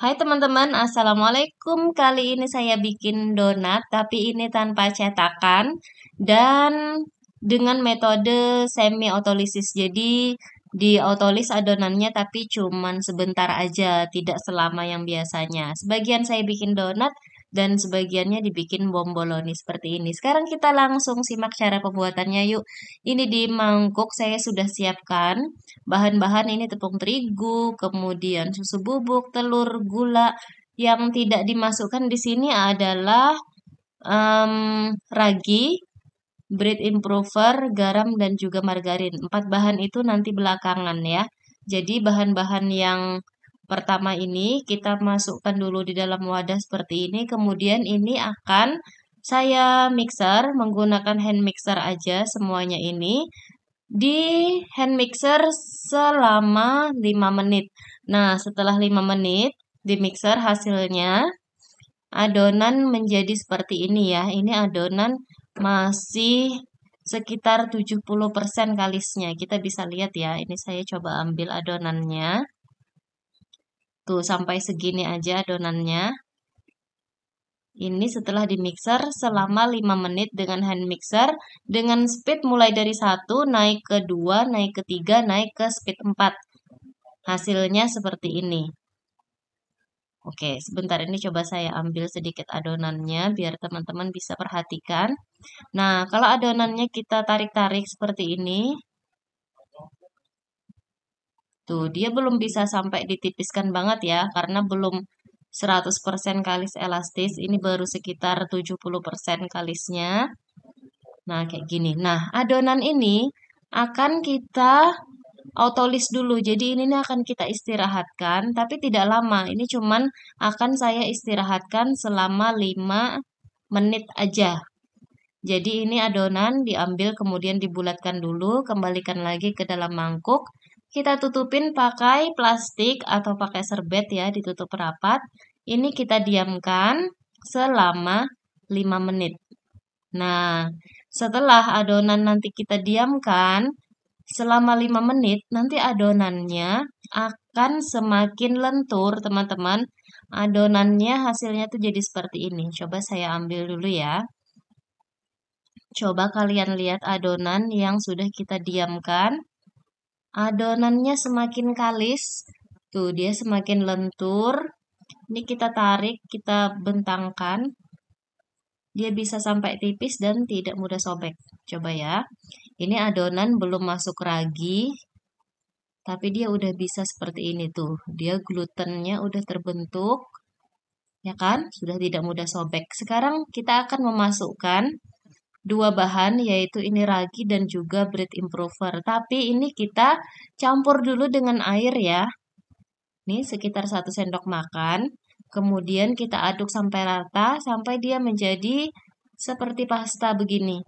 Hai teman-teman, Assalamualaikum. Kali ini saya bikin donat, tapi ini tanpa cetakan dan dengan metode semi otolisis. Jadi di otolis adonannya tapi cuman sebentar aja, tidak selama yang biasanya. Sebagian saya bikin donat dan sebagiannya dibikin bomboloni seperti ini. Sekarang kita langsung simak cara pembuatannya yuk. Ini di mangkuk saya sudah siapkan bahan-bahan ini tepung terigu, kemudian susu bubuk, telur, gula. Yang tidak dimasukkan di sini adalah ragi, bread improver, garam, dan juga margarin. Empat bahan itu nanti belakangan ya. Jadi bahan-bahan yang pertama ini kita masukkan dulu di dalam wadah seperti ini. Kemudian ini akan saya mixer menggunakan hand mixer aja semuanya ini di hand mixer selama 5 menit. Nah, setelah 5 menit di mixer hasilnya adonan menjadi seperti ini ya. Ini adonan masih sekitar 70% kalisnya. Kita bisa lihat ya. Ini saya coba ambil adonannya. Tuh, sampai segini aja adonannya. Ini setelah di mixer selama 5 menit dengan hand mixer dengan speed mulai dari 1 naik ke 2, naik ke 3, naik ke speed 4. Hasilnya seperti ini. Oke, sebentar ini coba saya ambil sedikit adonannya biar teman-teman bisa perhatikan. Nah, kalau adonannya kita tarik-tarik seperti ini, tuh dia belum bisa sampai ditipiskan banget ya, karena belum 100% kalis elastis, ini baru sekitar 70% kalisnya. Nah, kayak gini. Nah, adonan ini akan kita autolis dulu. Jadi ini nih akan kita istirahatkan, tapi tidak lama. Ini cuman akan saya istirahatkan selama 5 menit aja. Jadi ini adonan diambil kemudian dibulatkan dulu, kembalikan lagi ke dalam mangkuk. Kita tutupin pakai plastik atau pakai serbet ya, ditutup rapat. Ini kita diamkan selama 5 menit. Nah, setelah adonan nanti kita diamkan selama 5 menit, nanti adonannya akan semakin lentur, teman-teman. Adonannya hasilnya tuh jadi seperti ini. Coba saya ambil dulu ya. Coba kalian lihat adonan yang sudah kita diamkan. Adonannya semakin kalis. Tuh, dia semakin lentur. Ini kita tarik, kita bentangkan. Dia bisa sampai tipis dan tidak mudah sobek. Coba ya. Ini adonan belum masuk ragi, tapi dia udah bisa seperti ini tuh. Dia glutennya udah terbentuk, ya kan? Sudah tidak mudah sobek. Sekarang kita akan memasukkan dua bahan, yaitu ini ragi dan juga bread improver. Tapi ini kita campur dulu dengan air ya. Ini sekitar 1 sendok makan. Kemudian kita aduk sampai rata, sampai dia menjadi seperti pasta begini.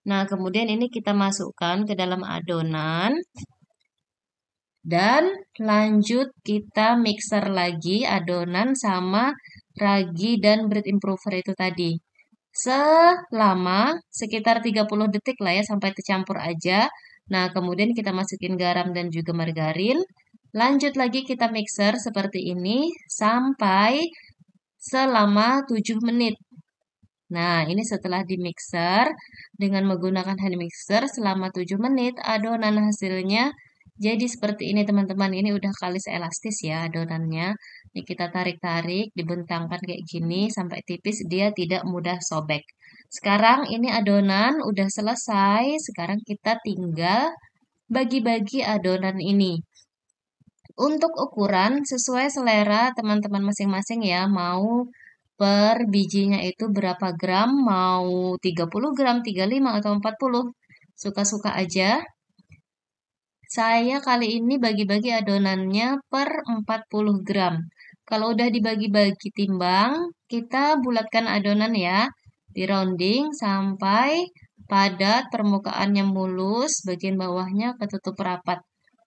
Nah, kemudian ini kita masukkan ke dalam adonan. Dan lanjut kita mixer lagi adonan sama ragi dan bread improver itu tadi. Selama sekitar 30 detik lah ya sampai tercampur aja. Nah, kemudian kita masukin garam dan juga margarin. Lanjut lagi kita mixer seperti ini sampai selama 7 menit. Nah, ini setelah di mixer dengan menggunakan hand mixer selama 7 menit, adonan hasilnya jadi seperti ini teman-teman. Ini udah kalis elastis ya adonannya. Ini kita tarik-tarik, dibentangkan kayak gini sampai tipis, dia tidak mudah sobek. Sekarang ini adonan udah selesai. Sekarang kita tinggal bagi-bagi adonan ini. Untuk ukuran sesuai selera teman-teman masing-masing ya, mau per bijinya itu berapa gram, mau 30 gram, 35 atau 40. Suka-suka aja. Saya kali ini bagi-bagi adonannya per 40 gram. Kalau udah dibagi-bagi timbang, kita bulatkan adonan ya. Di rounding sampai padat, permukaannya mulus, bagian bawahnya ketutup rapat.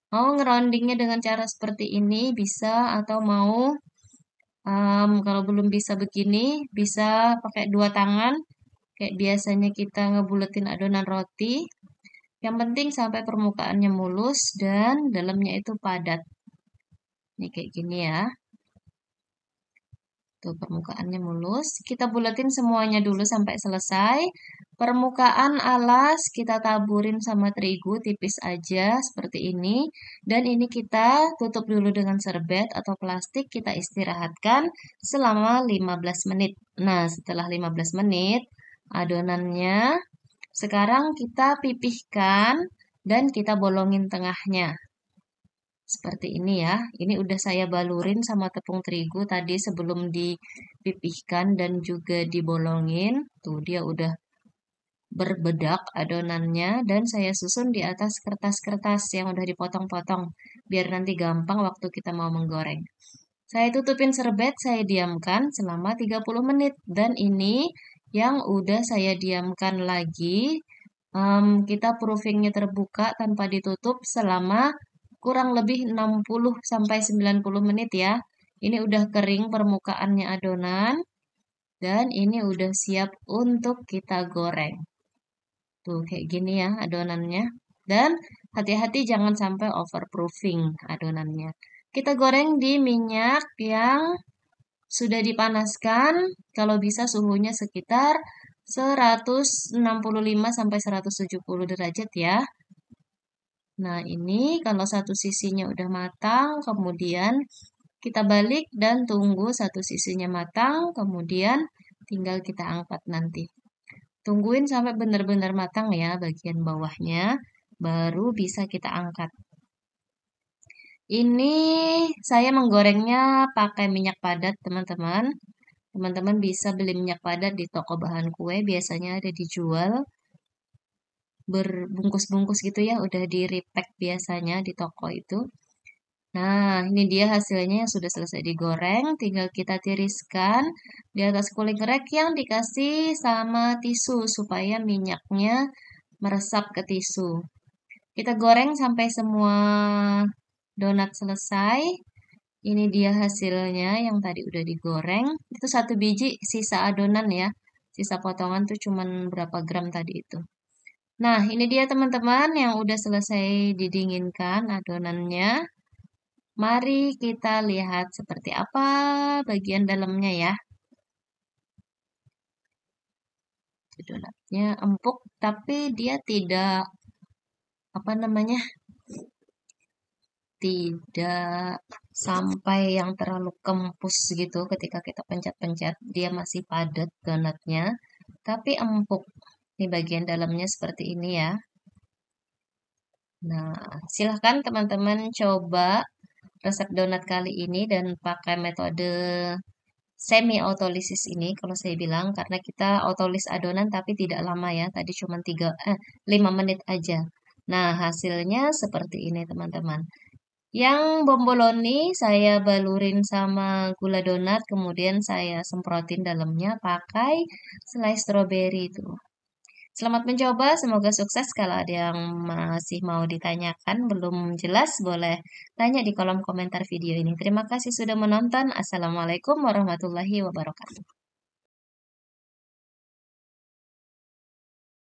Mau ngeroundingnya dengan cara seperti ini bisa, atau mau kalau belum bisa begini, bisa pakai dua tangan. Kayak biasanya kita ngebuletin adonan roti. Yang penting sampai permukaannya mulus dan dalamnya itu padat. Ini kayak gini ya. Tuh permukaannya mulus. Kita bulatin semuanya dulu sampai selesai. Permukaan alas kita taburin sama terigu tipis aja seperti ini. Dan ini kita tutup dulu dengan serbet atau plastik. Kita istirahatkan selama 15 menit. Nah, setelah 15 menit, adonannya sekarang kita pipihkan dan kita bolongin tengahnya. Seperti ini ya. Ini udah saya balurin sama tepung terigu tadi sebelum dipipihkan dan juga dibolongin. Tuh dia udah berbedak adonannya dan saya susun di atas kertas-kertas yang udah dipotong-potong biar nanti gampang waktu kita mau menggoreng. Saya tutupin serbet, saya diamkan selama 30 menit dan ini yang udah saya diamkan lagi. Kita proofingnya terbuka tanpa ditutup selama kurang lebih 60 sampai 90 menit ya. Ini udah kering permukaannya adonan dan ini udah siap untuk kita goreng. Tuh kayak gini ya adonannya. Dan hati-hati jangan sampai overproofing adonannya. Kita goreng di minyak yang sudah dipanaskan, kalau bisa suhunya sekitar 165 sampai 170 derajat ya. Nah, ini kalau satu sisinya udah matang, kemudian kita balik dan tunggu satu sisinya matang, kemudian tinggal kita angkat nanti. Tungguin sampai benar-benar matang ya bagian bawahnya, baru bisa kita angkat. Ini saya menggorengnya pakai minyak padat, teman-teman. Teman-teman bisa beli minyak padat di toko bahan kue, biasanya ada dijual berbungkus-bungkus gitu ya, udah di repack biasanya di toko itu. Nah, ini dia hasilnya yang sudah selesai digoreng, tinggal kita tiriskan di atas kuling rek yang dikasih sama tisu supaya minyaknya meresap ke tisu. Kita goreng sampai semua donat selesai. Ini dia hasilnya yang tadi udah digoreng. Itu satu biji sisa adonan ya. Sisa potongan tuh cuman berapa gram tadi itu. Nah, ini dia teman-teman yang udah selesai didinginkan adonannya. Mari kita lihat seperti apa bagian dalamnya ya. Donatnya empuk tapi dia tidak apa namanya? Tidak sampai yang terlalu kempus gitu ketika kita pencet-pencet. Dia masih padat donatnya, tapi empuk. Di bagian dalamnya seperti ini ya. Nah, silahkan teman-teman coba resep donat kali ini dan pakai metode semi autolysis ini kalau saya bilang karena kita autolis adonan tapi tidak lama ya. Tadi cuma 5 menit aja. Nah, hasilnya seperti ini teman-teman. Yang bomboloni saya balurin sama gula donat, kemudian saya semprotin dalamnya pakai selai stroberi itu. Selamat mencoba, semoga sukses. Kalau ada yang masih mau ditanyakan, belum jelas, boleh tanya di kolom komentar video ini. Terima kasih sudah menonton. Assalamualaikum warahmatullahi wabarakatuh.